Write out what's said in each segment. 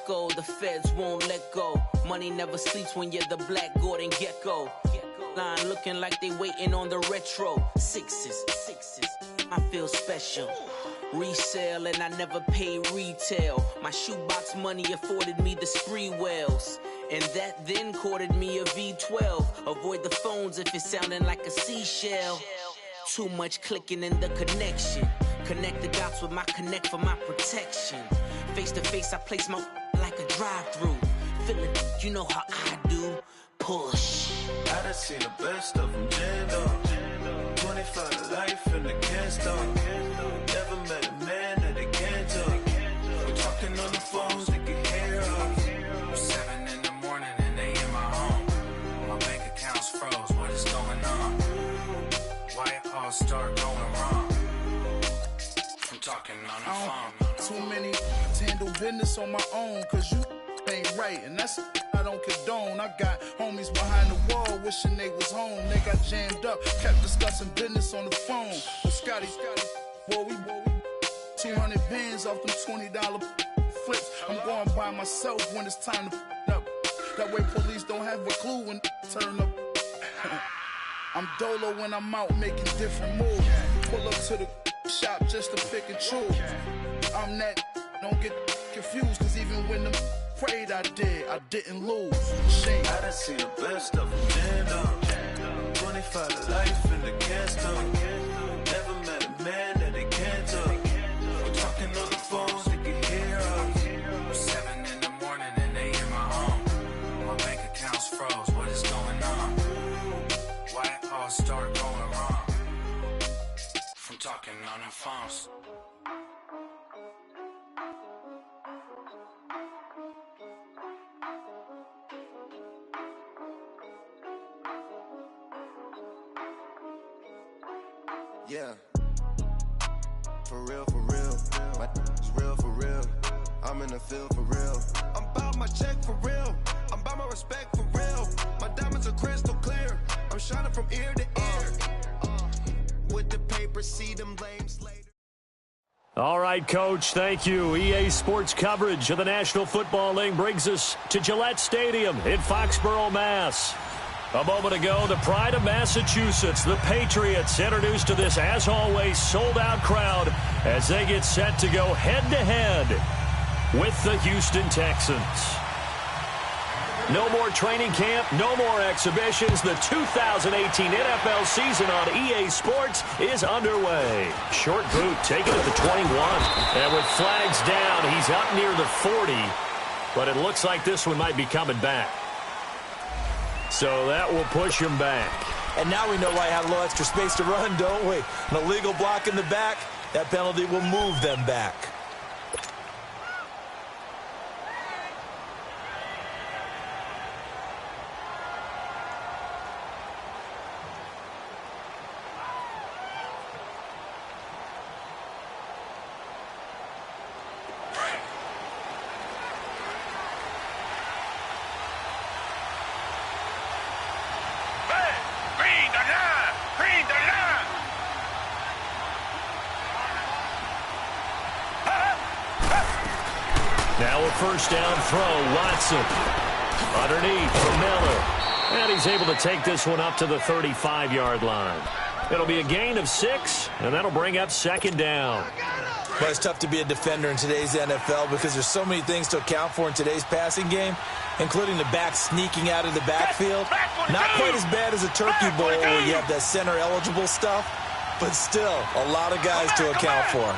echo, the feds won't let go. Money never sleeps when you're the Black Gordon Gecko. Line looking like they waiting on the retro. Sixes, I feel special. Resale and I never pay retail. My shoebox money afforded me the spree wells. And that then courted me a V12. Avoid the phones if it's sounding like a seashell. Too much clicking in the connection. Connect the dots with my connect for my protection. Face to face, I place my like a drive-through. Feeling, you know how I do. Push. I done seen the best of them jammed up. 25 to life in the can't Never met a man that they can't talk. We're talking on the phones, they can hear us. 7 in the morning and they in my home. My bank account's froze, what is going on? Why it all start going wrong? I'm talking on the phone. Too many to handle business on my own, cause you ain't right, and that's I don't condone. I got homies behind the wall wishing they was home. They got jammed up, kept discussing business on the phone. With Scotty, boy, we 200 bands off them $20 flips. I'm going by myself when it's time to up. That way police don't have a clue when turn up. I'm dolo when I'm out making different moves. Pull up to the shop just to pick and choose. I'm that, don't get confused, cause even when the prayed I didn't lose. Shame. I done seen the best of them jammed up. 25 to life in the can't Never met a man that they can't talk. We're talking on the phones, they can hear us. 7 in the morning and they in my home. My bank account's froze, what is going on? Why it all start going wrong? From talking on the phones. Yeah, for real, my is real for real, I'm in the field for real, I'm about my check for real, I'm about my respect for real, my diamonds are crystal clear, I'm shining from ear to ear, with the paper, see them lames later. All right, Coach, thank you. EA Sports coverage of the National Football League brings us to Gillette Stadium in Foxborough, Mass. A moment ago, the pride of Massachusetts, the Patriots, introduced to this, as always, sold-out crowd as they get set to go head-to-head with the Houston Texans. No more training camp, no more exhibitions. The 2018 NFL season on EA Sports is underway. Short boot taken at the 21. And with flags down, he's up near the 40. But it looks like this one might be coming back. So that will push him back. And now we know why he had a little extra space to run, don't we? An illegal block in the back, that penalty will move them back. Now a first down throw, Watson. Underneath for Miller. And he's able to take this one up to the 35-yard line. It'll be a gain of 6, and that'll bring up second down. But it's tough to be a defender in today's NFL because there's so many things to account for in today's passing game, including the back sneaking out of the backfield. Not quite as bad as a turkey bowl where you have that center-eligible stuff, but still a lot of guys to account for.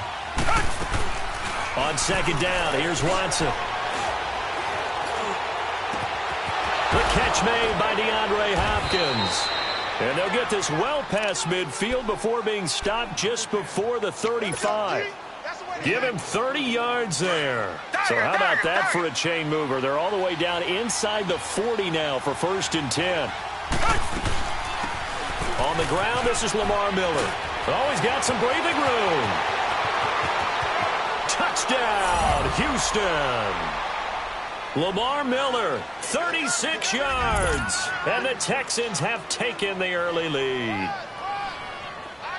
On second down, here's Watson. The catch made by DeAndre Hopkins. And they'll get this well past midfield before being stopped just before the 35. Give him 30 yards there. So how about that for a chain mover? They're all the way down inside the 40 now for 1st and 10. On the ground, this is Lamar Miller. Oh, he's got some breathing room. Touchdown, Houston. Lamar Miller, 36 yards. And the Texans have taken the early lead.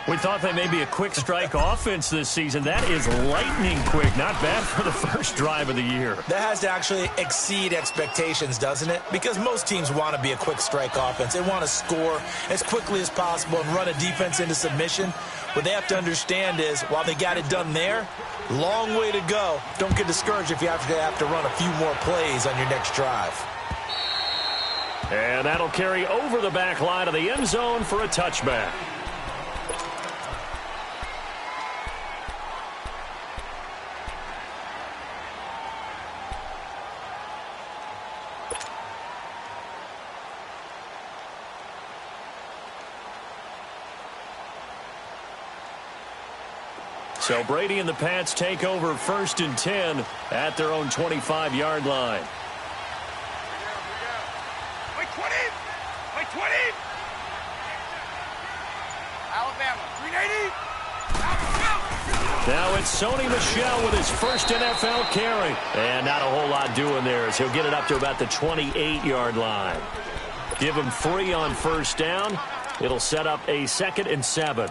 We thought they may be a quick strike offense this season. That is lightning quick. Not bad for the first drive of the year. That has to actually exceed expectations, doesn't it? Because most teams want to be a quick strike offense. They want to score as quickly as possible and run a defense into submission. What they have to understand is, while they got it done there, long way to go. Don't get discouraged if you have to run a few more plays on your next drive. And that'll carry over the back line of the end zone for a touchback. So Brady and the Pats take over 1st and 10 at their own 25-yard line. Wait 20! Wait 20! Alabama, 380! Now it's Sony Michel with his first NFL carry. And not a whole lot doing there as he'll get it up to about the 28-yard line. Give him 3 on 1st down. It'll set up a 2nd and 7.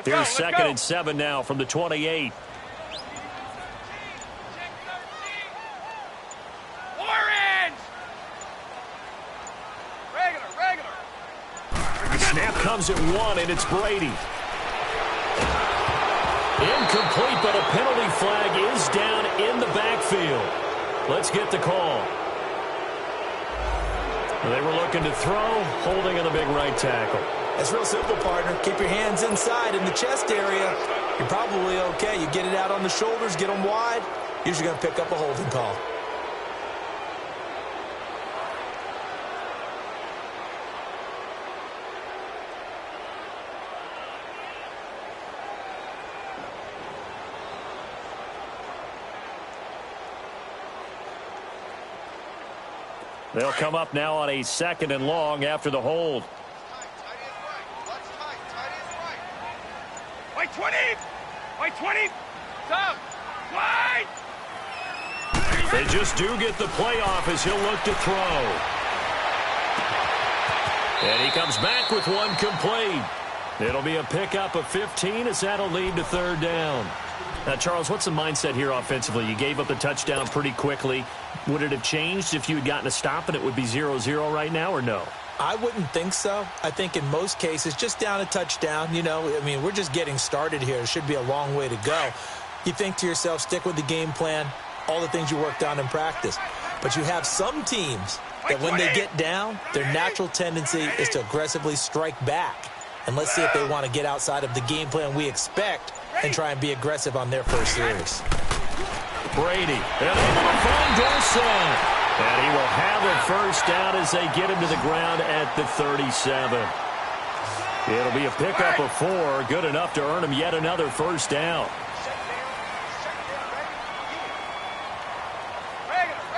Here's 2nd and 7 now from the 28. Orange! Regular. The snap comes at 1, and it's Brady. Incomplete, but a penalty flag is down in the backfield. Let's get the call. They were looking to throw, holding on the big right tackle. It's real simple, partner. Keep your hands inside in the chest area. You're probably okay. You get it out on the shoulders, get them wide. Usually going to pick up a holding call. They'll come up now on a 2nd and long after the hold. Wait 20! Wait 20! Stop! Wide! They just do get the playoff as he'll look to throw. And he comes back with one complete. It'll be a pickup of 15 as that'll lead to 3rd down. Now, Charles, what's the mindset here offensively? You gave up the touchdown pretty quickly. Would it have changed if you had gotten a stop and it would be 0-0 right now, or no? I wouldn't think so. I think in most cases, just down a touchdown, we're just getting started here. It should be a long way to go. You think to yourself, stick with the game plan, all the things you worked on in practice. But you have some teams that when they get down, their natural tendency is to aggressively strike back. And let's see if they want to get outside of the game plan we expect and try and be aggressive on their first series. Brady, and able to find Dorsett. And he will have a 1st down as they get him to the ground at the 37. It'll be a pickup of 4, good enough to earn him yet another 1st down. Regular.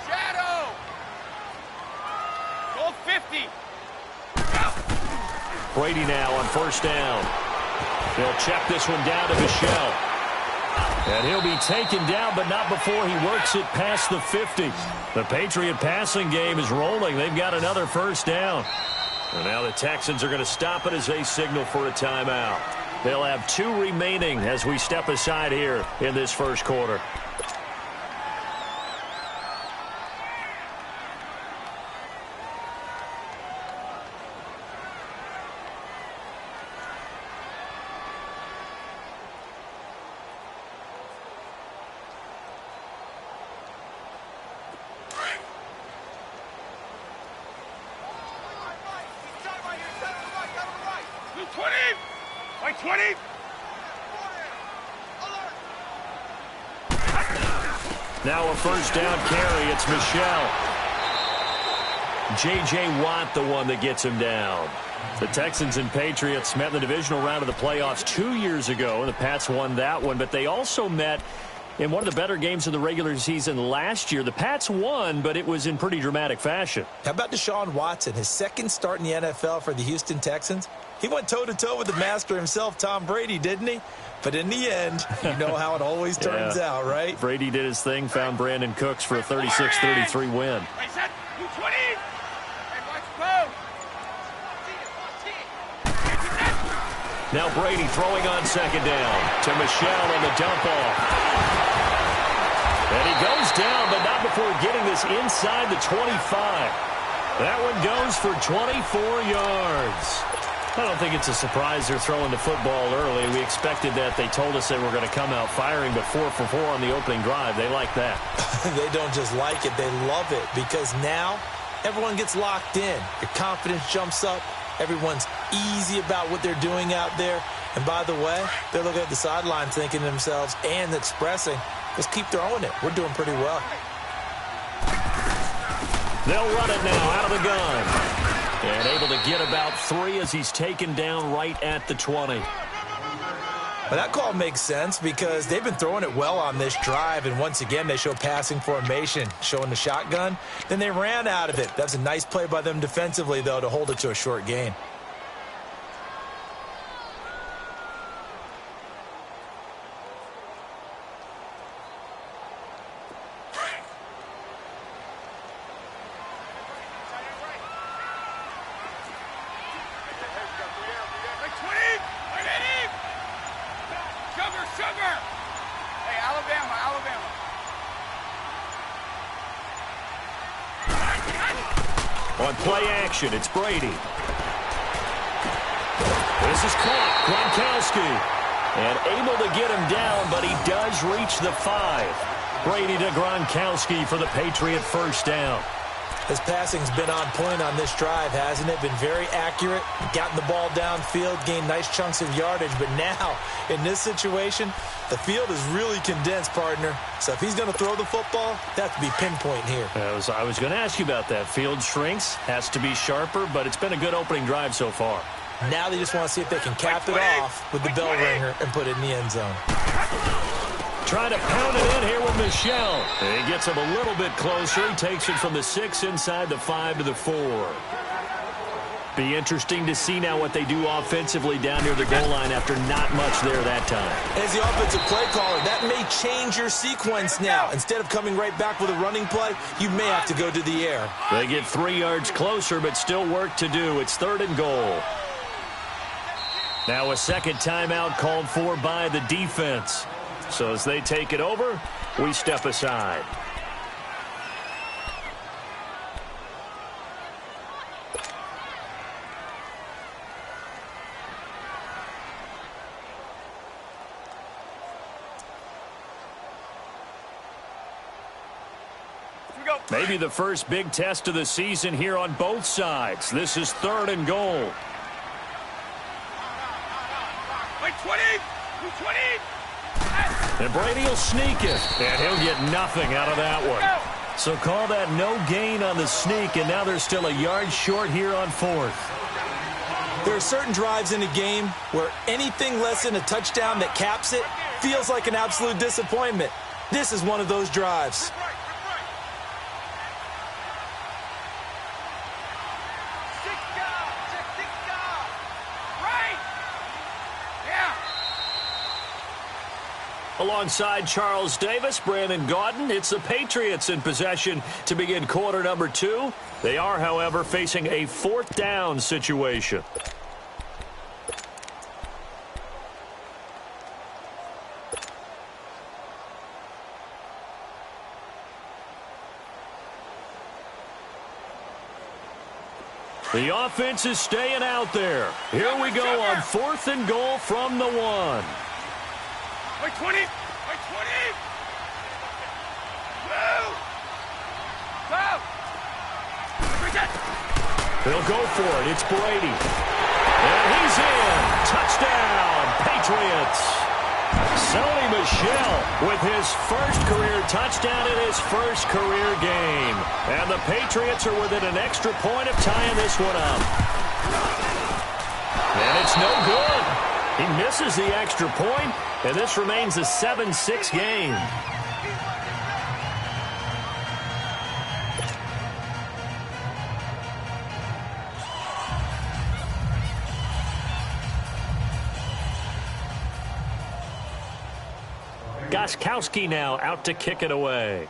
Shadow! Go 50! Brady now on 1st down. He'll check this one down to Michel. And he'll be taken down, but not before he works it past the 50. The Patriot passing game is rolling. They've got another 1st down. And now the Texans are going to stop it as they signal for a timeout. They'll have 2 remaining as we step aside here in this 1st quarter. Now a 1st down carry. It's Michel. J.J. Watt, the one that gets him down. The Texans and Patriots met in the divisional round of the playoffs 2 years ago. The Pats won that one, but they also met In one of the better games of the regular season last year, the Pats won, but it was in pretty dramatic fashion. How about Deshaun Watson, his second start in the NFL for the Houston Texans? He went toe-to-toe with the master himself, Tom Brady, didn't he? But in the end, you know how it always turns out, right? Brady did his thing, found Brandon Cooks for a 36-33 win. Now Brady throwing on second down to Michel on the dump off. And he goes down, but not before getting this inside the 25. That one goes for 24 yards. I don't think it's a surprise they're throwing the football early. We expected that. They told us they were going to come out firing, but 4 for 4 on the opening drive. They like that. They don't just like it. They love it because now everyone gets locked in. Your confidence jumps up. Everyone's easy about what they're doing out there. And by the way, they're looking at the sideline thinking to themselves and expressing, let's keep throwing it. We're doing pretty well. They'll run it now out of the gun. And able to get about 3 as he's taken down right at the 20. Well, that call makes sense because they've been throwing it well on this drive, and once again they show passing formation, showing the shotgun. Then they ran out of it. That's a nice play by them defensively, though, to hold it to a short gain. On play action, it's Brady. This is caught. Gronkowski. And able to get him down, but he does reach the 5. Brady to Gronkowski for the Patriot first down. His passing's been on point on this drive, hasn't it? Been very accurate, gotten the ball downfield, gained nice chunks of yardage. But now, in this situation, the field is really condensed, partner. So if he's going to throw the football, that has to be pinpoint here. I was going to ask you about that. Field shrinks, has to be sharper, but it's been a good opening drive so far. Now they just want to see if they can cap it off with the bell ringer and put it in the end zone. Trying to pound it in here with Michel. He gets him a little bit closer. He takes it from the 6 inside the 5 to the 4. Be interesting to see now what they do offensively down near the goal line after not much there that time. As the offensive play caller, that may change your sequence now. Instead of coming right back with a running play, you may have to go to the air. They get 3 yards closer, but still work to do. It's 3rd and goal. Now a second timeout called for by the defense. So as they take it over, we step aside. Maybe the first big test of the season here on both sides. This is 3rd and goal. Wait, 20! 20! And Brady will sneak it, and he'll get nothing out of that one. So call that no gain on the sneak, and now they're still a yard short here on 4th. There are certain drives in a game where anything less than a touchdown that caps it feels like an absolute disappointment. This is one of those drives. Alongside Charles Davis, Brandon Gaudin, it's the Patriots in possession to begin quarter number 2. They are, however, facing a 4th down situation. The offense is staying out there. Here we go on 4th and goal from the 1. Wait, 20! Wait, 20! Move! Go! They'll go for it. It's Brady. And he's in. Touchdown, Patriots. Sony Michel with his first career touchdown in his first career game. And the Patriots are within an extra point of tying this one up. And it's no good. He misses the extra point, and this remains a 7-6 game. Gostkowski now out to kick it away.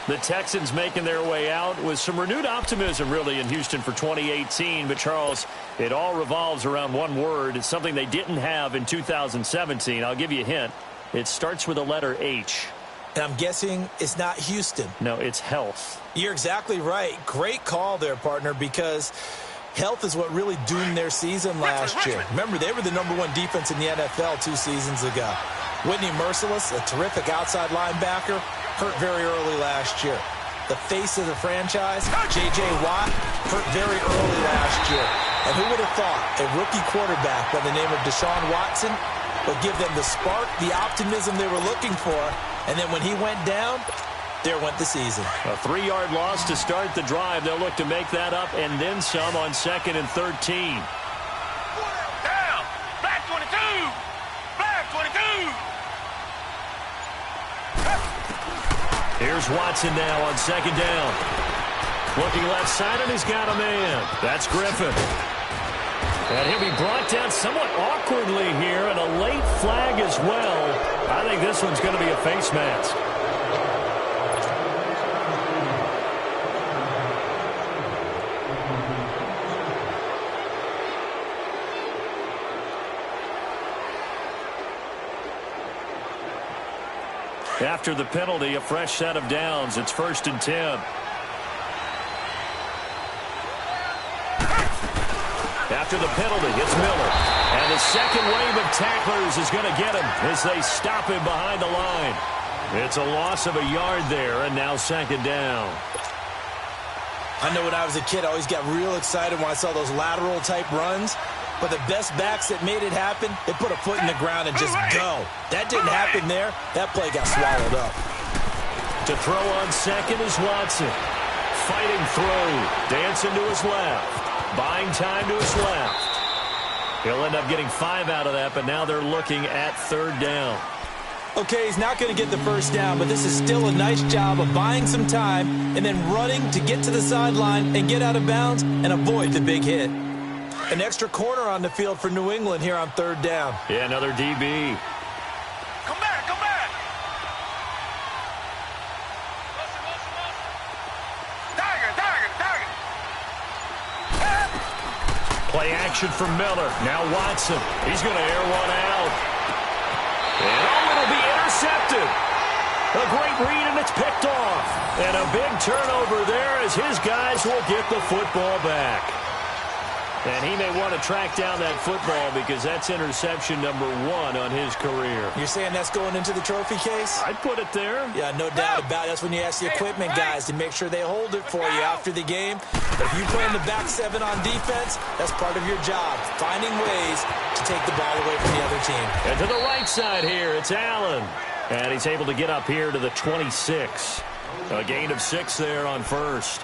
The Texans making their way out with some renewed optimism, really, in Houston for 2018. But, Charles, it all revolves around one word. It's something they didn't have in 2017. I'll give you a hint. It starts with the letter H. And I'm guessing it's not Houston. No, it's health. You're exactly right. Great call there, partner, because health is what really doomed their season last year. Remember, they were the #1 defense in the NFL 2 seasons ago. Whitney Merciless, a terrific outside linebacker, hurt very early last year. The face of the franchise, J.J. Watt, hurt very early last year. And who would have thought a rookie quarterback by the name of Deshaun Watson would give them the spark, the optimism they were looking for, and then when he went down, there went the season. A 3-yard loss to start the drive. They'll look to make that up and then some on 2nd and 13. Down! Black 22! Black 22! Here's Watson now on 2nd down. Looking left side, and he's got a man. That's Griffin. And he'll be brought down somewhat awkwardly here, and a late flag as well. I think this one's going to be a face mask. After the penalty, a fresh set of downs. It's 1st and 10. After the penalty, it's Miller. And the second wave of tacklers is going to get him as they stop him behind the line. It's a loss of a yard there, and now 2nd down. I know when I was a kid, I always got real excited when I saw those lateral-type runs. But the best backs that made it happen, they put a foot in the ground and just go. That didn't happen there. That play got swallowed up. To throw on 2nd is Watson. Fighting through. Dancing to his left. Buying time to his left. He'll end up getting 5 out of that, but now they're looking at 3rd down. Okay, he's not going to get the first down, but this is still a nice job of buying some time and then running to get to the sideline and get out of bounds and avoid the big hit. An extra corner on the field for New England here on 3rd down. Yeah, another DB. Come back, come back! Target! Play action from Miller. Now Watson. He's going to air one out. And it'll be intercepted. A great read, and it's picked off. And a big turnover there as his guys will get the football back. And he may want to track down that football because that's interception number 1 on his career. You're saying that's going into the trophy case? I'd put it there. Yeah, no doubt about it. That's when you ask the equipment guys to make sure they hold it for you after the game. But if you play in the back 7 on defense, that's part of your job, finding ways to take the ball away from the other team. And to the right side here, it's Allen. And he's able to get up here to the 26. A gain of 6 there on 1st.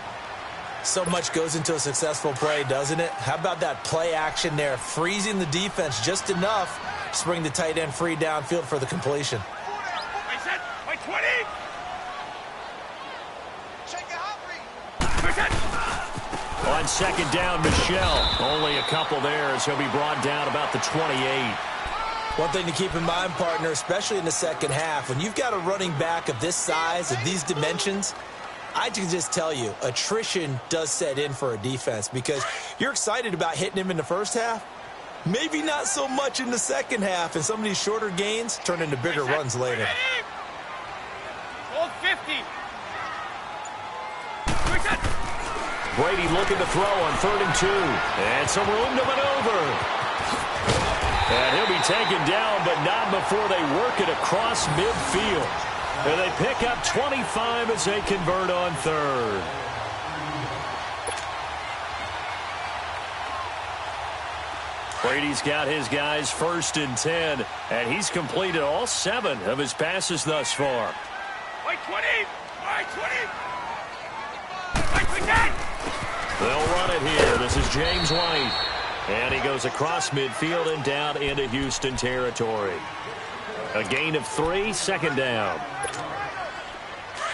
So much goes into a successful play, doesn't it? How about that play action there, freezing the defense just enough to bring the tight end free downfield for the completion. Wait, set! Wait, 20! Shake it hot, wait, set! On 2nd down, Michelle. Only a couple there as he'll be brought down about the 28. One thing to keep in mind, partner, especially in the second half, when you've got a running back of this size, of these dimensions, I can just tell you, attrition does set in for a defense because you're excited about hitting him in the first half. Maybe not so much in the second half, and some of these shorter gains turn into bigger runs later. Hold 50. Brady looking to throw on 3rd and 2. And some room to maneuver. And he'll be taken down, but not before they work it across midfield. And they pick up 25 as they convert on 3rd. Brady's got his guys 1st and 10, and he's completed all 7 of his passes thus far. Wait, 20! All right, 20! They'll run it here. This is James White. And he goes across midfield and down into Houston territory. A gain of 3, second down.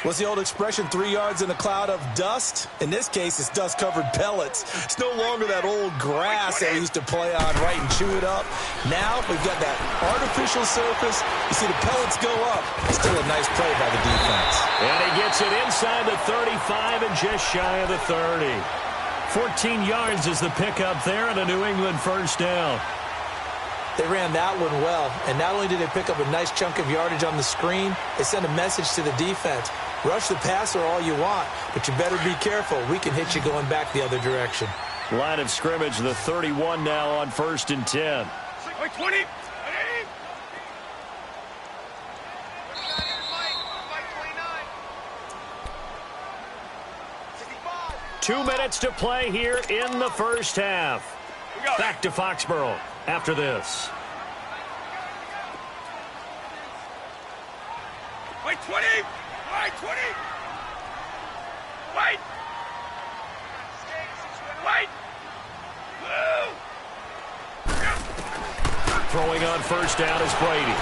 What's the old expression, 3 yards in a cloud of dust? In this case, it's dust-covered pellets. It's no longer that old grass that we used to play on, right, and chew it up. Now we've got that artificial surface. You see the pellets go up. Still a nice play by the defense. And he gets it inside the 35 and just shy of the 30. 14 yards is the pickup there and a New England first down. They ran that one well, and not only did they pick up a nice chunk of yardage on the screen, they sent a message to the defense. Rush the passer all you want, but you better be careful. We can hit you going back the other direction. Line of scrimmage, the 31 now on 1st and 10. 20. 2 minutes to play here in the first half. Back to Foxborough after this. Wait, 20. Wait, 20. Wait. Wait. Throwing on first down is Brady.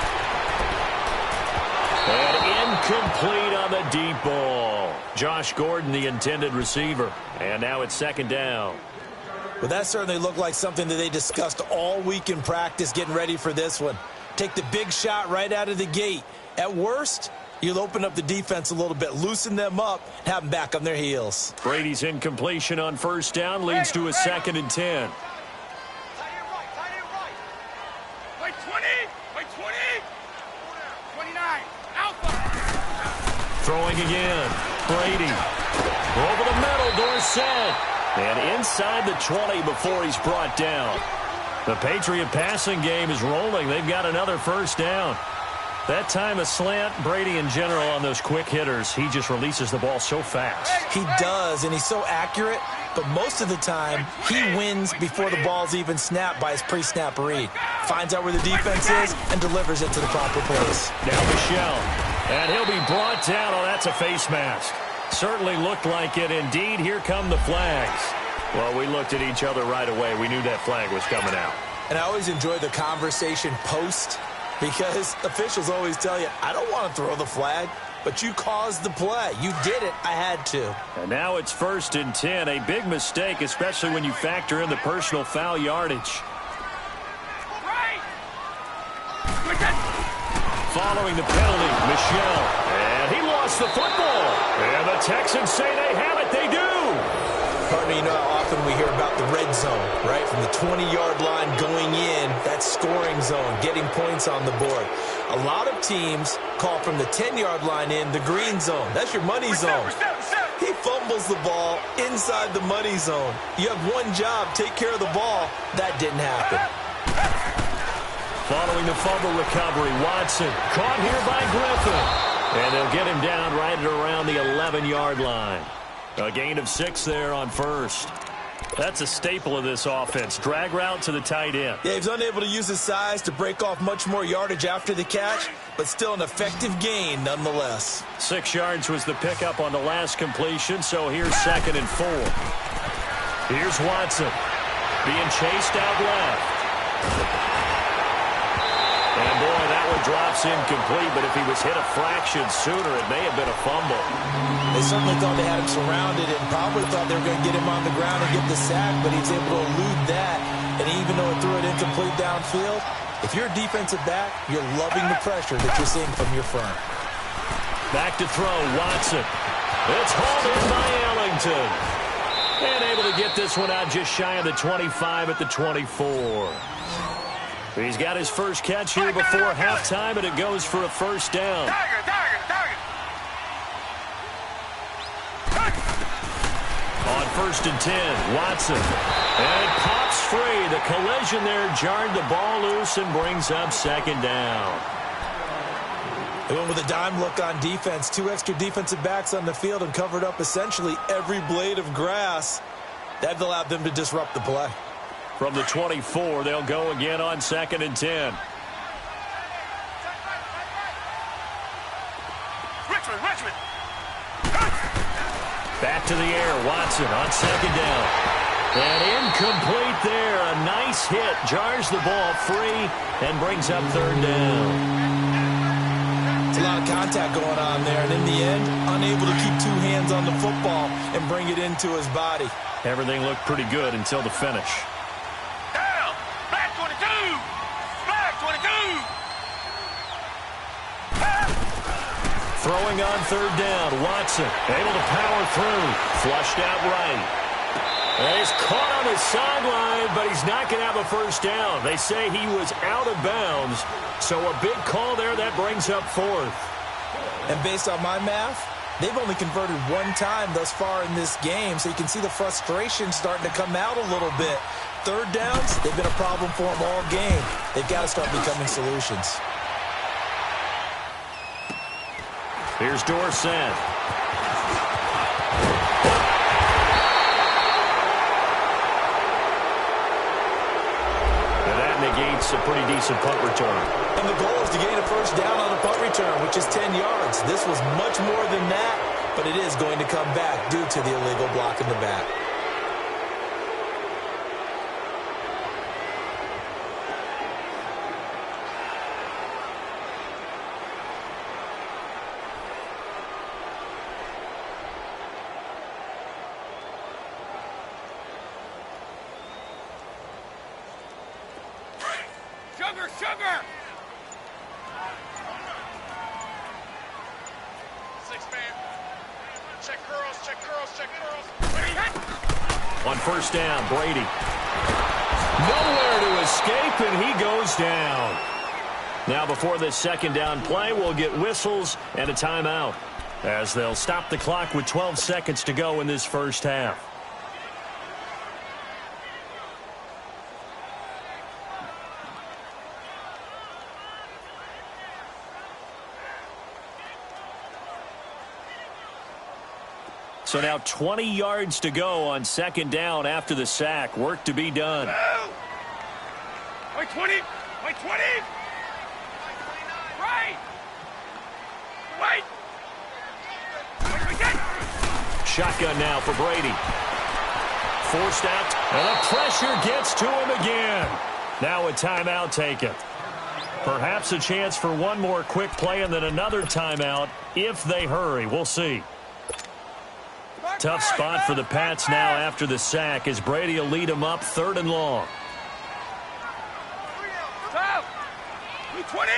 And incomplete on the deep ball. Josh Gordon, the intended receiver. And now it's second down. Well, that certainly looked like something that they discussed all week in practice getting ready for this one. Take the big shot right out of the gate. At worst, you'll open up the defense a little bit, loosen them up, and have them back on their heels. Brady's incompletion on first down leads to a 2nd and 10. Wait, 20. Wait, 20. 29. Alpha. Throwing again. Brady. Over the middle, Dorsett. And inside the 20 before he's brought down. The Patriot passing game is rolling. They've got another first down. That time a slant. Brady in general on those quick hitters, he just releases the ball so fast. He does, and he's so accurate, but most of the time he wins before the ball's even snapped by his pre-snap read. Finds out where the defense is and delivers it to the proper place. Now Michelle. And he'll be brought down. Oh, that's a face mask. Certainly looked like it. Indeed, here come the flags. Well, we looked at each other right away. We knew that flag was coming out. And I always enjoy the conversation post because officials always tell you, I don't want to throw the flag, but you caused the play. You did it. I had to. And now it's 1st and 10. A big mistake, especially when you factor in the personal foul yardage. Following the penalty, Michelle. And he lost the football. And the Texans say they have it. They do. Partner, you know how often we hear about the red zone, right? From the 20-yard line going in, that scoring zone, getting points on the board. A lot of teams call from the 10-yard line in the green zone. That's your money zone. He fumbles the ball inside the money zone. You have one job, take care of the ball. That didn't happen. Following the fumble recovery, Watson caught here by Griffin. And they'll get him down right at around the 11-yard line. A gain of 6 there on first. That's a staple of this offense. Drag route to the tight end. Yeah, he's unable to use his size to break off much more yardage after the catch, but still an effective gain nonetheless. 6 yards was the pickup on the last completion, so here's 2nd and 4. Here's Watson being chased out left. And, boy, that one drops incomplete, but if he was hit a fraction sooner, it may have been a fumble. They certainly thought they had him surrounded and probably thought they were going to get him on the ground and get the sack, but he was able to elude that. And even though it threw it incomplete downfield, if you're a defensive back, you're loving the pressure that you're seeing from your front. Back to throw, Watson. It's hauled in by Ellington. And able to get this one out just shy of the 25 at the 24. He's got his first catch here before halftime, and it goes for a first down. On 1st and 10, Watson. And it pops free. The collision there jarred the ball loose and brings up 2nd down. They went with a dime look on defense. 2 extra defensive backs on the field and covered up essentially every blade of grass. That allowed them to disrupt the play. From the 24, they'll go again on 2nd and 10. Back to the air. Watson on second down. And incomplete there. A nice hit. Jars the ball free and brings up third down. It's a lot of contact going on there, and in the end, unable to keep two hands on the football and bring it into his body. Everything looked pretty good until the finish. Down! Black 22! Black 22! Throwing on third down. Watson able to power through. Flushed out right. And he's caught on the sideline, but he's not going to have a first down. They say he was out of bounds. So a big call there that brings up fourth. And based on my math, they've only converted one time thus far in this game, so you can see the frustration starting to come out a little bit. Third downs, they've been a problem for them all game. They've got to start becoming solutions. Here's Dorsett. And that negates a pretty decent punt return. And the goal is to gain a first down on a punt return, which is 10 yards. This was much more than that, but it is going to come back due to the illegal block in the back. Sugar, sugar! 6-man. Check curls, check curls, check curls. On first down, Brady. Nowhere to escape, and he goes down. Now before this second down play, we'll get whistles and a timeout, as they'll stop the clock with 12 seconds to go in this first half. So now 20 yards to go on second down after the sack. Work to be done. Wait, 20! Wait, 20! Right! Wait! Shotgun now for Brady. Forced out, and the pressure gets to him again. Now a timeout taken. Perhaps a chance for one more quick play and then another timeout if they hurry. We'll see. Tough spot for the Pats now after the sack as Brady will lead them up 3rd and long. Stop! 220!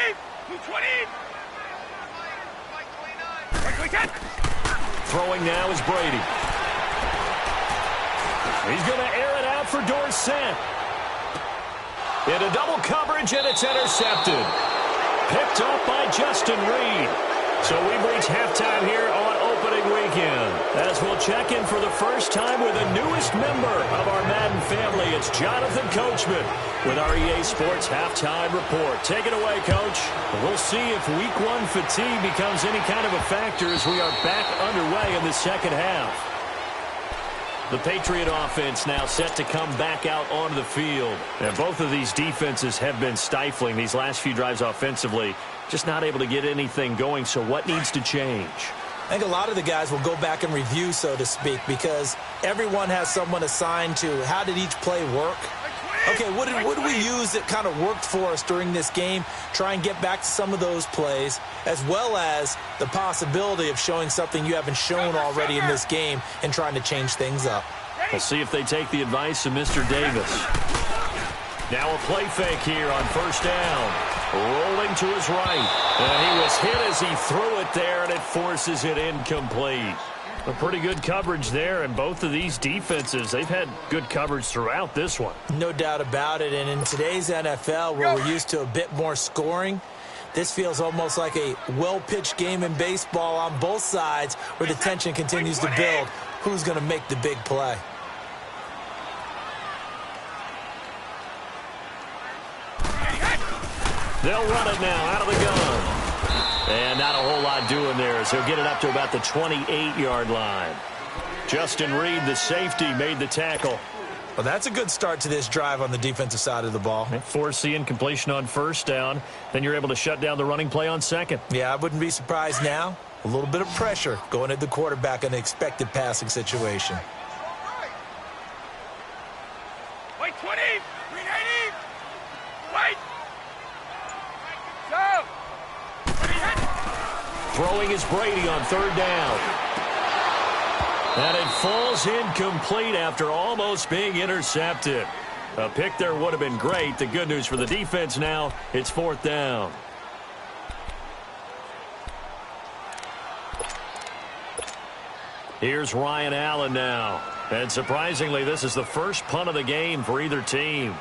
220! Throwing now is Brady. He's going to air it out for Dorsett. Into double coverage, and it's intercepted. Picked up by Justin Reed. So we've reached halftime here on opening weekend, as we'll check in for the first time with the newest member of our Madden family. It's Jonathan Coachman with our EA Sports Halftime Report. Take it away, Coach. We'll see if Week 1 fatigue becomes any kind of a factor as we are back underway in the second half. The Patriot offense now set to come back out onto the field. And both of these defenses have been stifling these last few drives offensively. Just not able to get anything going, so what needs to change? I think a lot of the guys will go back and review, so to speak, because everyone has someone assigned to how did each play work. Okay, what did we use that kind of worked for us during this game? Try and get back to some of those plays, as well as the possibility of showing something you haven't shown already in this game and trying to change things up. We'll see if they take the advice of Mr. Davis. Now a play fake here on first down. Rolling to his right. And he was hit as he threw it there, and it forces it incomplete. A pretty good coverage there, and both of these defenses, they've had good coverage throughout this one. No doubt about it, and in today's NFL, where we're used to a bit more scoring, this feels almost like a well-pitched game in baseball on both sides where the tension continues to build. Who's going to make the big play? They'll run it now out of the gun. And not a whole lot doing there as he'll get it up to about the 28-yard line. Justin Reed, the safety, made the tackle. Well, that's a good start to this drive on the defensive side of the ball. Force the incompletion on first down. Then you're able to shut down the running play on second. Yeah, I wouldn't be surprised now A little bit of pressure going at the quarterback in an expected passing situation. Wait, 20! 380! Wait! Go! Throwing is Brady on third down. And it falls incomplete after almost being intercepted. A pick there would have been great. The good news for the defense now, it's fourth down. Here's Ryan Allen now. And surprisingly, this is the first punt of the game for either team.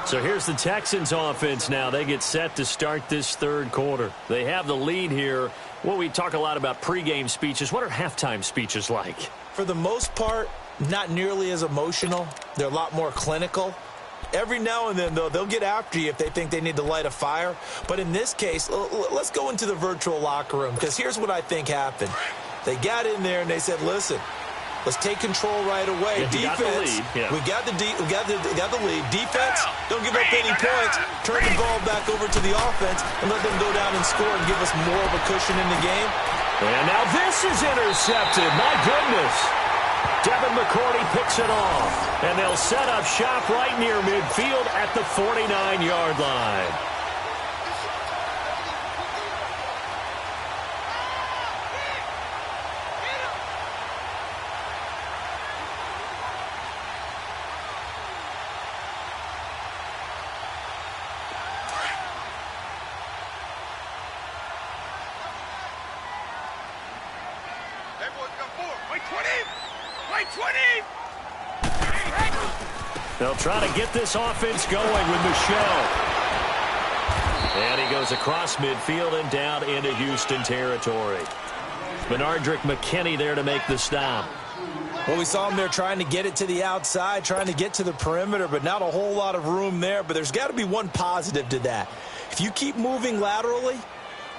So here's the Texans offense now. They get set to start this third quarter. They have the lead here. Well, we talk a lot about pregame speeches. What are halftime speeches like? For the most part, not nearly as emotional. They're a lot more clinical. Every now and then, though, they'll get after you if they think they need to light a fire. But in this case, let's go into the virtual locker room, because here's what I think happened. They got in there and they said, listen, let's take control right away. Yeah, defense, we got the lead. Defense, don't give up any points. Turn the ball back over to the offense and let them go down and score and give us more of a cushion in the game. And now this is intercepted. My goodness. Devin McCourty picks it off. And they'll set up shop right near midfield at the 49-yard line. They'll try to get this offense going with Michelle. And he goes across midfield and down into Houston territory. Benardrick McKinney there to make the stop. Well, we saw him there trying to get it to the outside, trying to get to the perimeter, but not a whole lot of room there. But there's got to be one positive to that. If you keep moving laterally,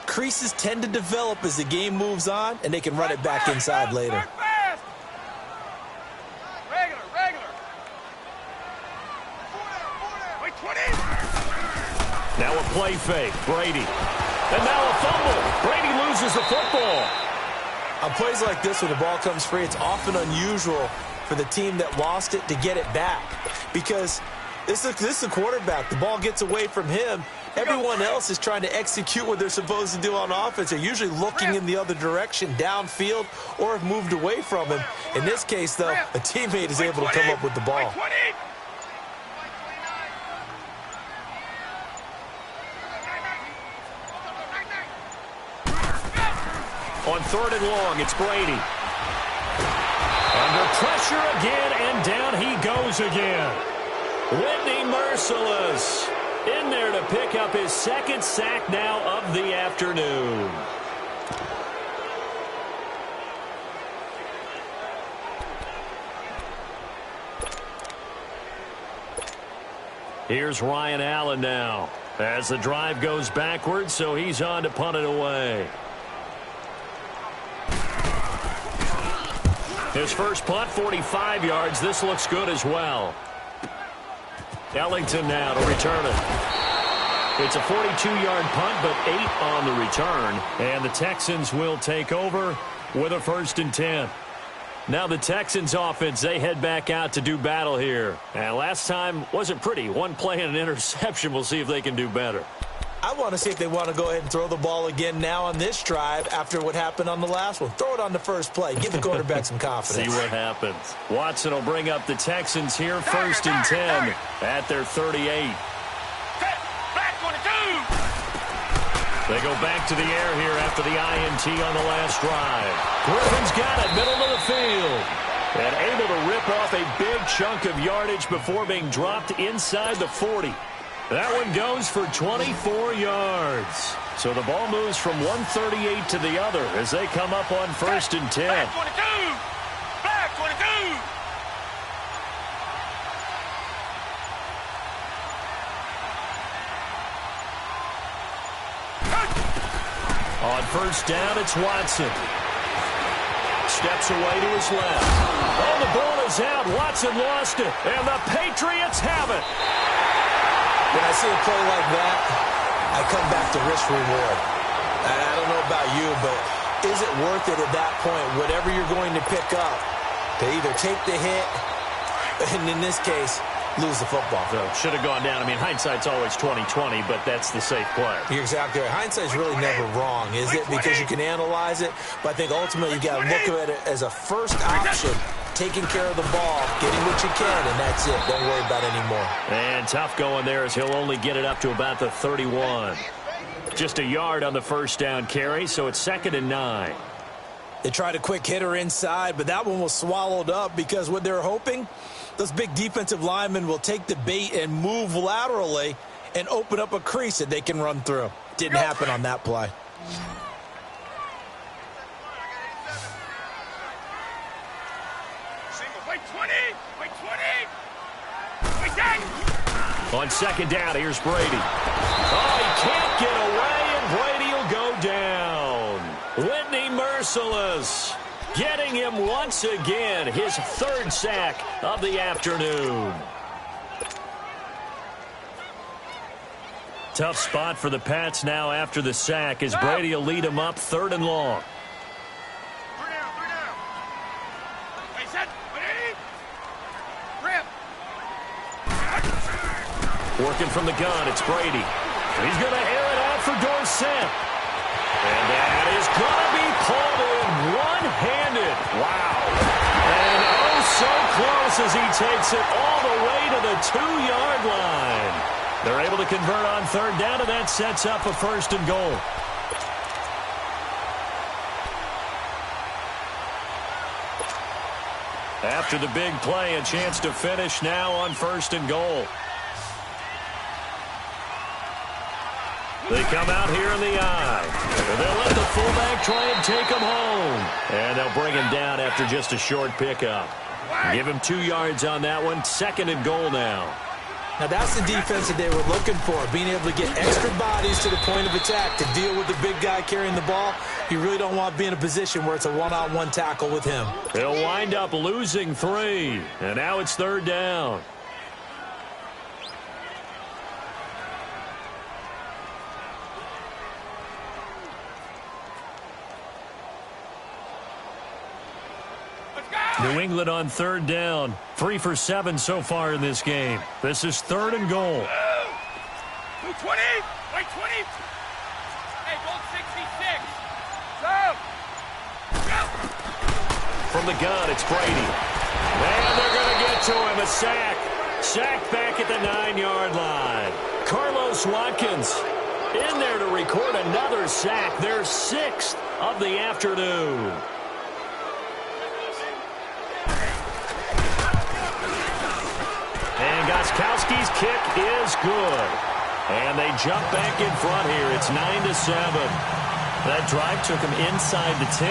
creases tend to develop as the game moves on, and they can run it back inside later. Now a play fake, Brady. And now a fumble. Brady loses the football. On plays like this, when the ball comes free, it's often unusual for the team that lost it to get it back. Because this is a quarterback. The ball gets away from him. Everyone else is trying to execute what they're supposed to do on offense. They're usually looking in the other direction, downfield, or have moved away from him. In this case, though, a teammate is able to come up with the ball. On third and long, it's Brady. Under pressure again, and down he goes again. Whitney Merciless in there to pick up his second sack now of the afternoon. Here's Ryan Allen now as the drive goes backwards, so he's on to punt it away. His first punt, 45 yards. This looks good as well. Ellington now to return it. It's a 42-yard punt, but 8 on the return. And the Texans will take over with a 1st and 10. Now the Texans offense, they head back out to do battle here. And last time wasn't pretty. One play and an interception. We'll see if they can do better. I want to see if they want to go ahead and throw the ball again now on this drive after what happened on the last one. Throw it on the first play. Give the quarterback some confidence. See what happens. Watson will bring up the Texans here, 1st and 10 at their 38. They go back to the air here after the INT on the last drive. Griffin's got it, middle of the field. And able to rip off a big chunk of yardage before being dropped inside the 40. That one goes for 24 yards. So the ball moves from 138 to the other as they come up on 1st and 10. Back 22! Back 22! On first down, it's Watson. Steps away to his left. Oh, the ball is out. Watson lost it, and the Patriots have it. When I see a play like that, I come back to risk-reward. I don't know about you, but is it worth it at that point, whatever you're going to pick up, to either take the hit, and in this case, lose the football? So should have gone down. I mean, hindsight's always 20/20, but that's the safe play. You're exactly right. Hindsight's really never wrong, is it? Because you can analyze it, but I think ultimately you got to look at it as a first option, taking care of the ball, getting what you can, and that's it. Don't worry about it anymore. And tough going there as he'll only get it up to about the 31. Just a yard on the first down carry, so it's 2nd and 9. They tried a quick hitter inside, but that one was swallowed up because what they're hoping, those big defensive linemen will take the bait and move laterally and open up a crease that they can run through. Didn't happen on that play. Wait 20! Wait 20! Wait 10! On second down, here's Brady. Oh, he can't get away, and Brady will go down. Whitney merciless. Getting him once again, his 3rd sack of the afternoon. Tough spot for the Pats now after the sack as Brady will lead him up 3rd and long. Hey, set! Ready? Rip! Working from the gun, it's Brady. He's going to air it out for Dorsett. And that is going to be pulled in one-handed. Wow. And oh, so close as he takes it all the way to the 2-yard line. They're able to convert on 3rd down, and that sets up a 1st and goal. After the big play, a chance to finish now on 1st and goal. They come out here in the eye. And they'll let the fullback try and take him home. And they'll bring him down after just a short pickup. Give him 2 yards on that one. 2nd and goal now. Now that's the defense that they were looking for, being able to get extra bodies to the point of attack to deal with the big guy carrying the ball. You really don't want to be in a position where it's a one-on-one tackle with him. They'll wind up losing 3. And now it's 3rd down. New England on 3rd down. 3 for 7 so far in this game. This is 3rd and goal. 220! Wait 20! Hey, goal 66! Go! From the gun, it's Brady. And they're going to get to him. A sack. Sacked back at the 9-yard line. Carlos Watkins in there to record another sack. Their 6th of the afternoon. And Gostkowski's kick is good. And they jump back in front here. It's 9-7. That drive took him inside the 10.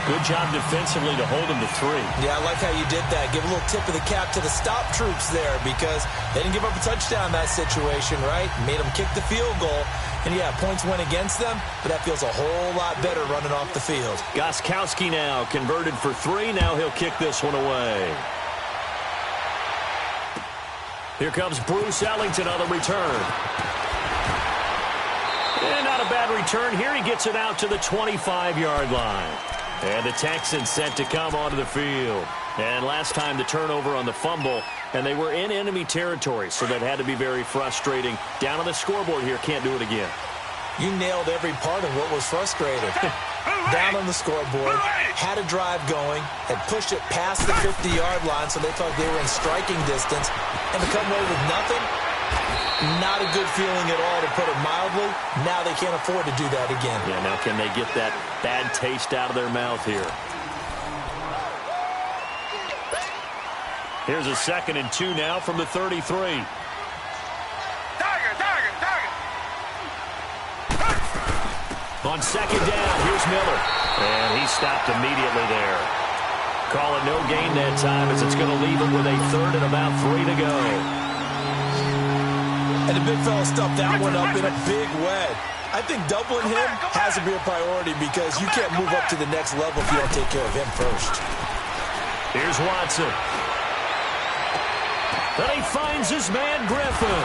Good job defensively to hold him to 3. Yeah, I like how you did that. Give a little tip of the cap to the stop troops there because they didn't give up a touchdown in that situation, right? Made them kick the field goal. And, yeah, points went against them, but that feels a whole lot better running off the field. Gostkowski now converted for 3. Now he'll kick this one away. Here comes Bruce Ellington on the return. And not a bad return here. He gets it out to the 25-yard line. And the Texans set to come onto the field. And last time the turnover on the fumble, and they were in enemy territory, so that had to be very frustrating. Down on the scoreboard here, can't do it again. You nailed every part of what was frustrating. Down on the scoreboard, had a drive going, had pushed it past the 50-yard line, so they thought they were in striking distance, and to come away with nothing, not a good feeling at all, to put it mildly. Now they can't afford to do that again. Yeah, now can they get that bad taste out of their mouth here? Here's a 2nd and 2 now from the 33. On 2nd down, here's Miller. And he stopped immediately there. Call it no gain that time as it's going to leave him with a 3rd and about 3 to go. And the big fella stuffed that one up in a big way. I think doubling him has to be a priority because you can't move up to the next level if you don't take care of him first. Here's Watson. Then he finds his man Griffin.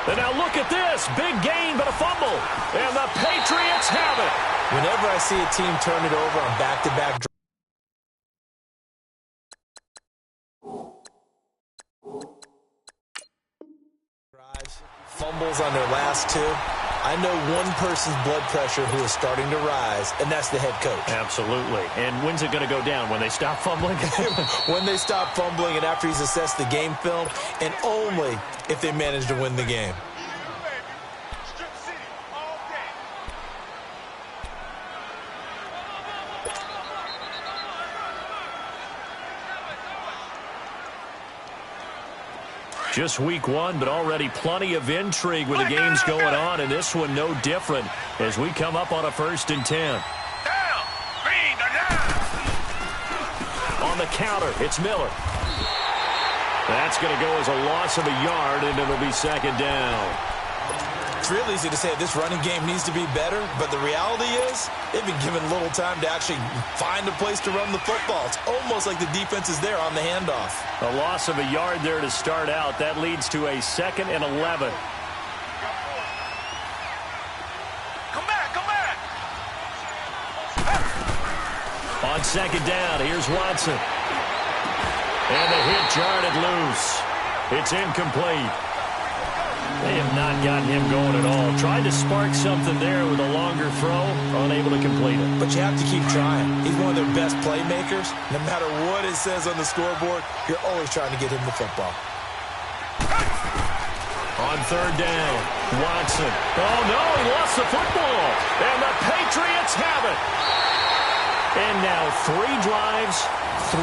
And now look at this. Big gain, but a fumble. And the Patriots have it. Whenever I see a team turn it over on back-to-back drives, fumbles on their last two, I know one person's blood pressure who is starting to rise, and that's the head coach. Absolutely. And when's it going to go down? When they stop fumbling? When they stop fumbling and after he's assessed the game film, and only if they manage to win the game. Just week one, but already plenty of intrigue with the games going on, and this one no different as we come up on a 1st and 10. On the counter, it's Miller. That's going to go as a loss of a yard, and it'll be 2nd down. It's real easy to say this running game needs to be better, but the reality is they've been given little time to actually find a place to run the football. It's almost like the defense is there on the handoff. A loss of a yard there to start out. That leads to a 2nd and 11. Come back. On 2nd down, here's Watson. And the hit jarred it loose. It's incomplete. They have not gotten him going at all. Tried to spark something there with a longer throw, unable to complete it. But you have to keep trying. He's one of their best playmakers. No matter what it says on the scoreboard, you're always trying to get him the football. On 3rd down, Watson. Oh, no, he lost the football. And the Patriots have it. And now 3 drives, 3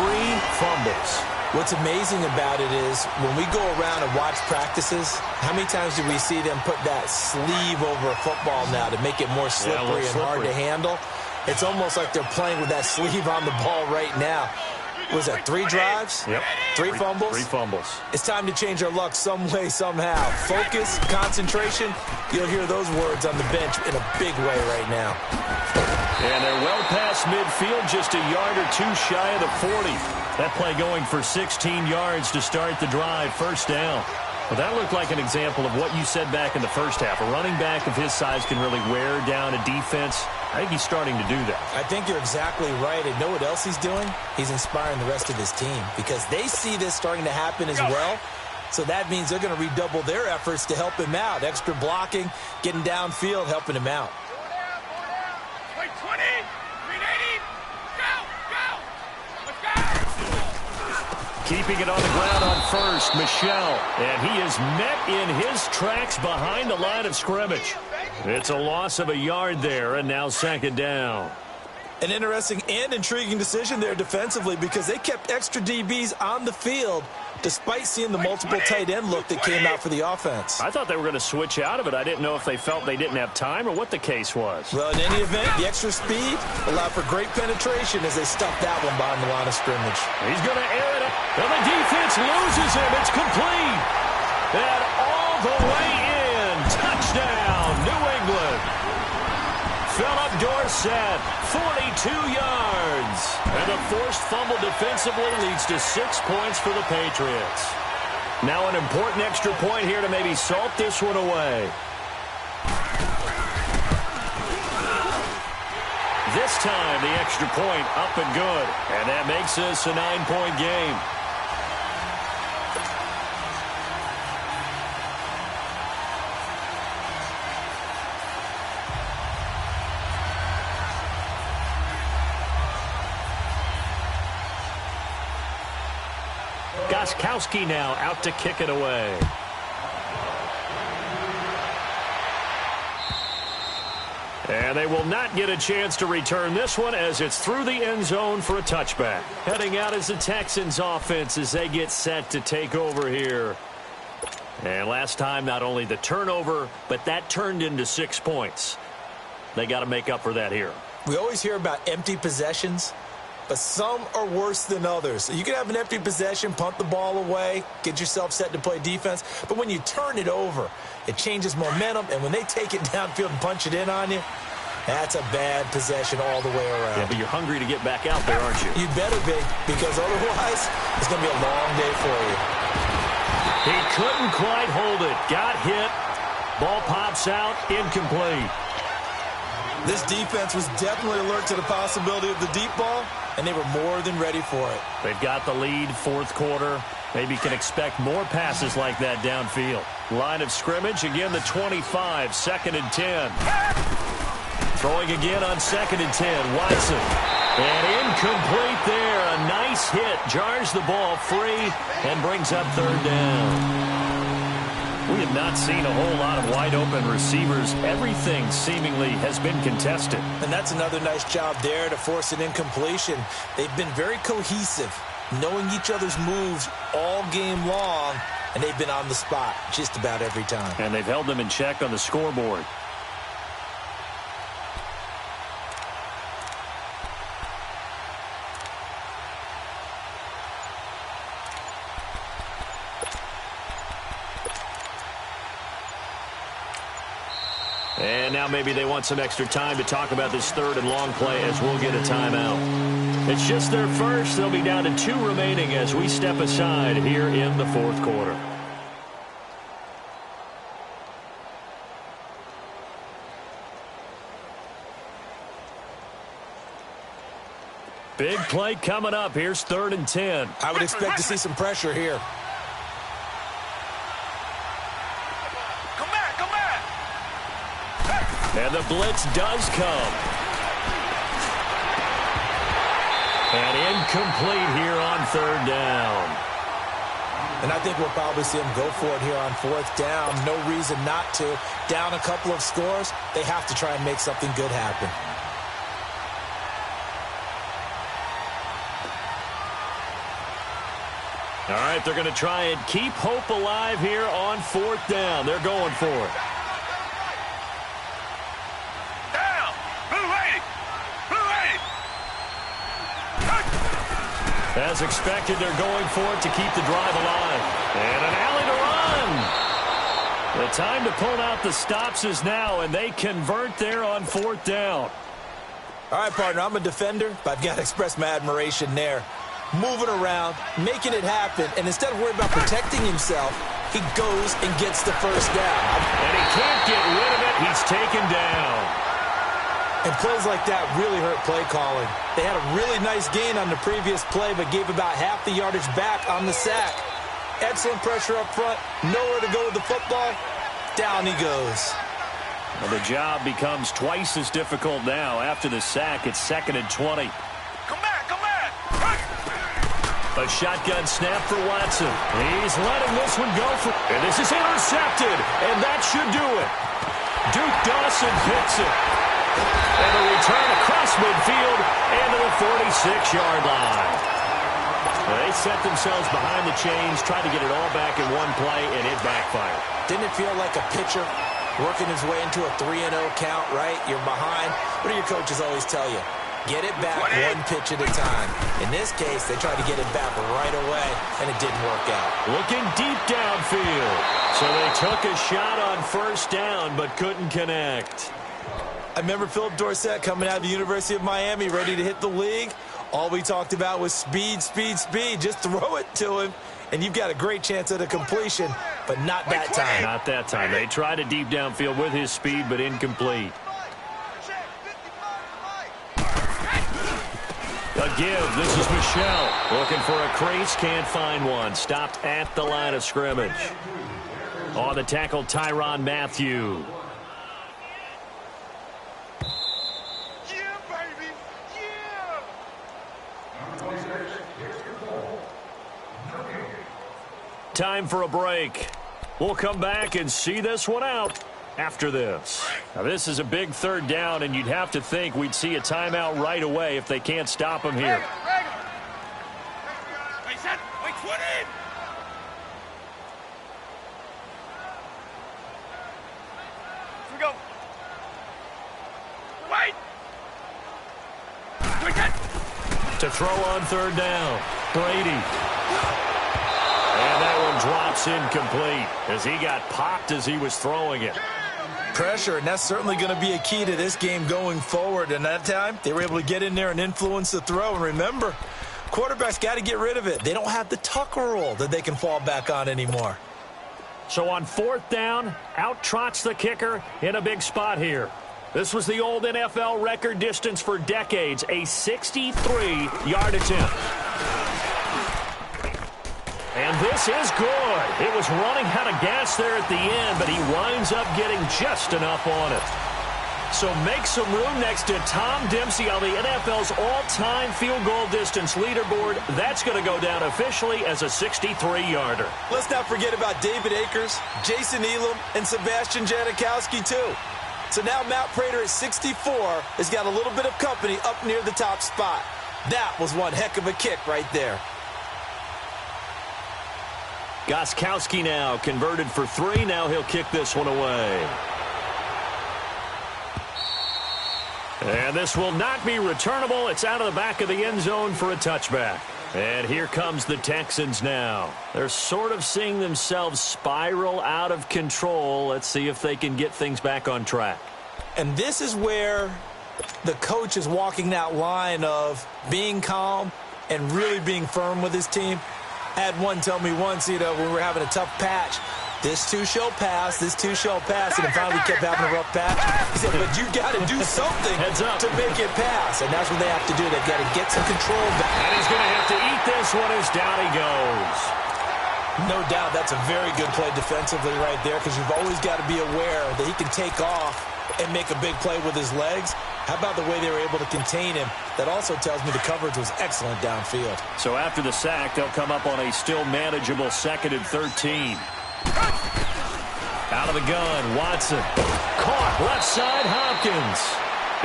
fumbles. What's amazing about it is when we go around and watch practices, how many times do we see them put that sleeve over a football now to make it more slippery and hard to handle? It's almost like they're playing with that sleeve on the ball right now. Was that 3 drives? Yep. 3 fumbles? 3 fumbles. It's time to change our luck some way, somehow. Focus, concentration, you'll hear those words on the bench in a big way right now. And they're well past midfield, just a yard or 2 shy of the 40. That play going for 16 yards to start the drive, 1st down. Well, that looked like an example of what you said back in the first half. A running back of his size can really wear down a defense. I think he's starting to do that. I think you're exactly right. And know what else he's doing? He's inspiring the rest of his team because they see this starting to happen as well. So that means they're going to redouble their efforts to help him out. Extra blocking, getting downfield, helping him out. Wait, 20, 380, go! Let's go! Keeping it on the ground on 1st, Michel. And he is met in his tracks behind the line of scrimmage. It's a loss of a yard there, and now 2nd down. An interesting and intriguing decision there defensively because they kept extra DBs on the field despite seeing the multiple tight end look that came out for the offense. I thought they were going to switch out of it. I didn't know if they felt they didn't have time or what the case was. Well, in any event, the extra speed allowed for great penetration as they stuffed that one behind the line of scrimmage. He's going to air it up. And the defense loses him. It's complete. And all the way in. Touchdown, New England. Philip Dorsett, 42 yards. And the forced fumble defensively leads to 6 points for the Patriots. Now an important extra point here to maybe salt this one away. This time the extra point up and good. And that makes this a 9-point game. Gostkowski now out to kick it away. And they will not get a chance to return this one as it's through the end zone for a touchback. Heading out is the Texans offense as they get set to take over here. And last time, not only the turnover, but that turned into 6 points. They got to make up for that here. We always hear about empty possessions. but some are worse than others. So you can have an empty possession, punt the ball away, get yourself set to play defense, but when you turn it over, it changes momentum, and when they take it downfield and punch it in on you, that's a bad possession all the way around. Yeah, but you're hungry to get back out there, aren't you? You better be, because otherwise it's going to be a long day for you. He couldn't quite hold it. Got hit. Ball pops out. Incomplete. This defense was definitely alert to the possibility of the deep ball, and they were more than ready for it. They've got the lead, fourth quarter. Maybe can expect more passes like that downfield. Line of scrimmage, again the 25, 2nd and 10. Throwing again on 2nd and 10, Watson. And incomplete there. A nice hit. Jars the ball free and brings up 3rd down. We have not seen a whole lot of wide-open receivers. Everything seemingly has been contested. And that's another nice job there to force an incompletion. They've been very cohesive, knowing each other's moves all game long, and they've been on the spot just about every time. And they've held them in check on the scoreboard. And now maybe they want some extra time to talk about this 3rd and long play as we'll get a timeout. It's just their first. They'll be down to 2 remaining as we step aside here in the 4th quarter. Big play coming up. Here's 3rd and 10. I would expect to see some pressure here. And the blitz does come. And incomplete here on 3rd down. And I think we'll probably see them go for it here on 4th down. No reason not to. Down a couple of scores, they have to try and make something good happen. All right, they're going to try and keep hope alive here on 4th down. They're going for it. As expected, they're going for it to keep the drive alive. And an alley to run. The time to pull out the stops is now, and they convert there on 4th down. All right, partner, I'm a defender, but I've got to express my admiration there. Moving around, making it happen, and instead of worrying about protecting himself, he goes and gets the 1st down. And he can't get rid of it. He's taken down. And plays like that really hurt play calling. They had a really nice gain on the previous play, but gave about half the yardage back on the sack. Excellent pressure up front. Nowhere to go with the football. Down he goes. Well, the job becomes twice as difficult now. After the sack, it's 2nd and 20. Come back, come back. A shotgun snap for Watson. He's letting this one go for... And this is intercepted. And that should do it. Duke Dawson hits it. And a return across midfield and to the 46-yard line. They set themselves behind the chains, tried to get it all back in one play, and it backfired. Didn't it feel like a pitcher working his way into a 3-0 count, right? You're behind. What do your coaches always tell you? Get it back one pitch at a time. In this case, they tried to get it back right away, and it didn't work out. Looking deep downfield. So they took a shot on 1st down, but couldn't connect. I remember Philip Dorsett coming out of the University of Miami ready to hit the league. All we talked about was speed, speed, speed. Just throw it to him, and you've got a great chance at a completion, but not that time. Not that time. They tried a deep downfield with his speed, but incomplete. A give. This is Michelle. Looking for a crease. Can't find one. Stopped at the line of scrimmage. On the tackle, Tyrann Mathieu. Time for a break. We'll come back and see this one out after this. Now, this is a big 3rd down, and you'd have to think we'd see a timeout right away if they can't stop him here. Wait, 20! Here we go. Wait! Quick hit! To throw on third down, Brady. And that one drops incomplete as he got popped as he was throwing it. Pressure, and that's certainly going to be a key to this game going forward. And that time, they were able to get in there and influence the throw. And remember, quarterbacks got to get rid of it. They don't have the Tucker rule that they can fall back on anymore. So on fourth down, out trots the kicker in a big spot here. This was the old NFL record distance for decades, a 63-yard attempt. And this is good. It was running out of gas there at the end, but he winds up getting just enough on it. So make some room next to Tom Dempsey on the NFL's all-time field goal distance leaderboard. That's going to go down officially as a 63-yarder. Let's not forget about David Akers, Jason Elam, and Sebastian Janikowski, too. So now Matt Prater at 64 has got a little bit of company up near the top spot. That was one heck of a kick right there. Gostkowski now converted for 3. Now he'll kick this one away. And this will not be returnable. It's out of the back of the end zone for a touchback. And here comes the Texans now. They're sort of seeing themselves spiral out of control. Let's see if they can get things back on track. And this is where the coach is walking that line of being calm and really being firm with his team. I had one tell me once, when we were having a tough patch, this too shall pass, this too shall pass, and then finally kept having a rough patch. He said, but you got to do something to make it pass, and that's what they have to do. They've got to get some control back. And he's going to have to eat this one as down he goes. No doubt that's a very good play defensively right there, because you've always got to be aware that he can take off and make a big play with his legs. How about the way they were able to contain him? That also tells me the coverage was excellent downfield. So after the sack, they'll come up on a still manageable 2nd and 13. Out of the gun, Watson. Caught left side, Hopkins.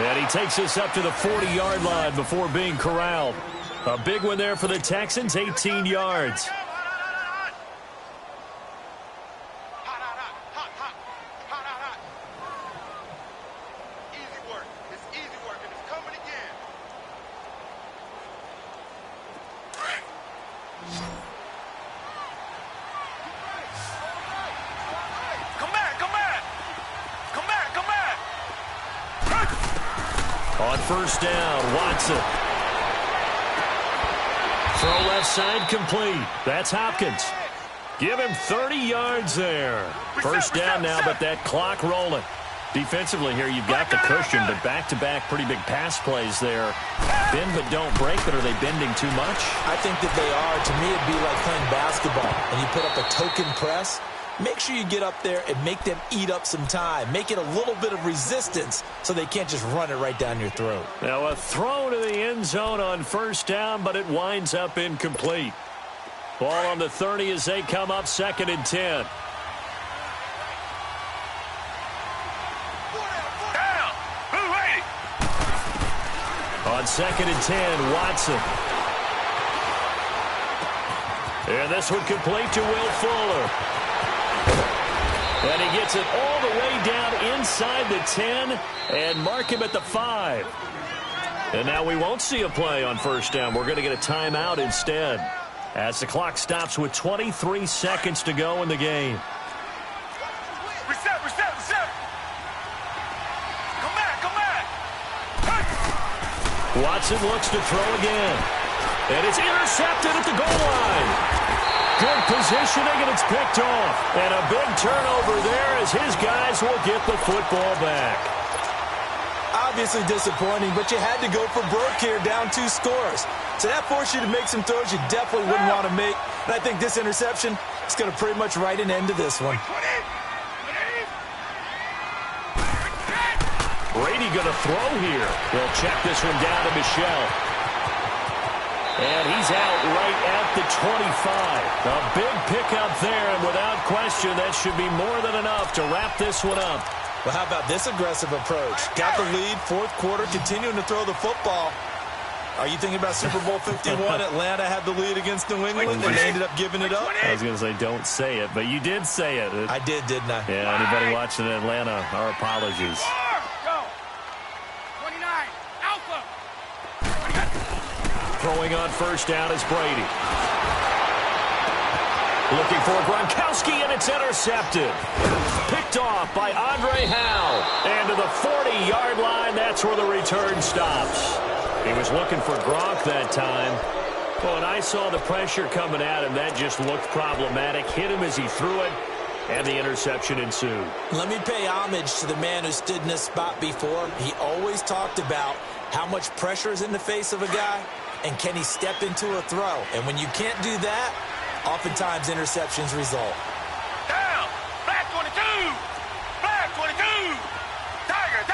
And he takes us up to the 40-yard line before being corralled. A big one there for the Texans, 18 yards. On first down, Watson. Throw left side complete. That's Hopkins. Give him 30 yards there. First down now, but that clock rolling. Defensively here, you've got the cushion, but back-to-back pretty big pass plays there. Bend but don't break, but are they bending too much? I think that they are. To me, it'd be like playing basketball, and you put up a token press. Make sure you get up there and make them eat up some time. Make it a little bit of resistance so they can't just run it right down your throat. Now a throw to the end zone on first down, but it winds up incomplete. Ball on the 30 as they come up 2nd and 10. On 2nd and 10, Watson. And this one complete to Will Fuller. And he gets it all the way down inside the 10 and mark him at the 5. And now we won't see a play on first down. We're going to get a timeout instead as the clock stops with 23 seconds to go in the game. Reset. Come back. Watson looks to throw again. And it's intercepted at the goal line. Good positioning, and it's picked off. And a big turnover there as his guys will get the football back. Obviously disappointing, but you had to go for broke here, down 2 scores. So that forced you to make some throws you definitely wouldn't want to make. And I think this interception is going to pretty much write an end to this one. Brady going to throw here. They'll check this one down to Michel. And he's out right at the 25. A big pickup there, and without question, that should be more than enough to wrap this one up. Well, how about this aggressive approach? Got the lead, 4th quarter, continuing to throw the football. Are you thinking about Super Bowl 51? Atlanta had the lead against New England, and they ended up giving it up? I was going to say, don't say it, but you did say it. I did, didn't I? Yeah, anybody watching Atlanta, our apologies. Throwing on first down is Brady. Looking for Gronkowski, and it's intercepted. Picked off by Andre Howe. And to the 40-yard line, that's where the return stops. He was looking for Gronk that time. Well, and I saw the pressure coming at him. That just looked problematic. Hit him as he threw it, and the interception ensued. Let me pay homage to the man who stood in this spot before. He always talked about how much pressure is in the face of a guy, and can he step into a throw. And when you can't do that, oftentimes interceptions result. Down! Black 22! Black 22! Tiger!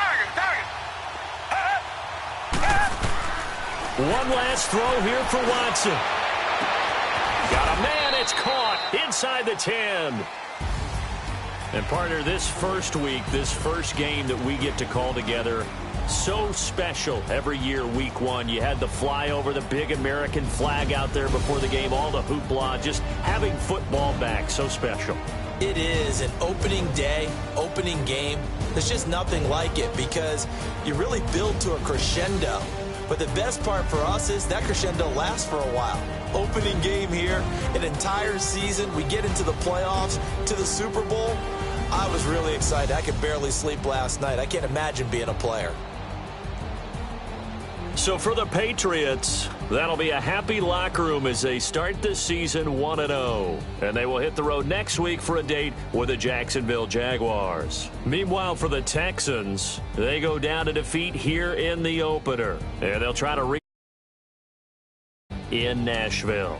One last throw here for Watson. Got a man, it's caught inside the 10. And partner, this first week, this first game that we get to call together, so special every year, week one. You had the flyover, the big American flag out there before the game, all the hoopla, just having football back, so special. It is an opening day, opening game. There's just nothing like it because you really build to a crescendo. But the best part for us is that crescendo lasts for a while. Opening game here, an entire season. We get into the playoffs, to the Super Bowl. I was really excited. I could barely sleep last night. I can't imagine being a player. So for the Patriots, that'll be a happy locker room as they start the season 1-0. And they will hit the road next week for a date with the Jacksonville Jaguars. Meanwhile, for the Texans, they go down to defeat here in the opener. And they'll try to in Nashville.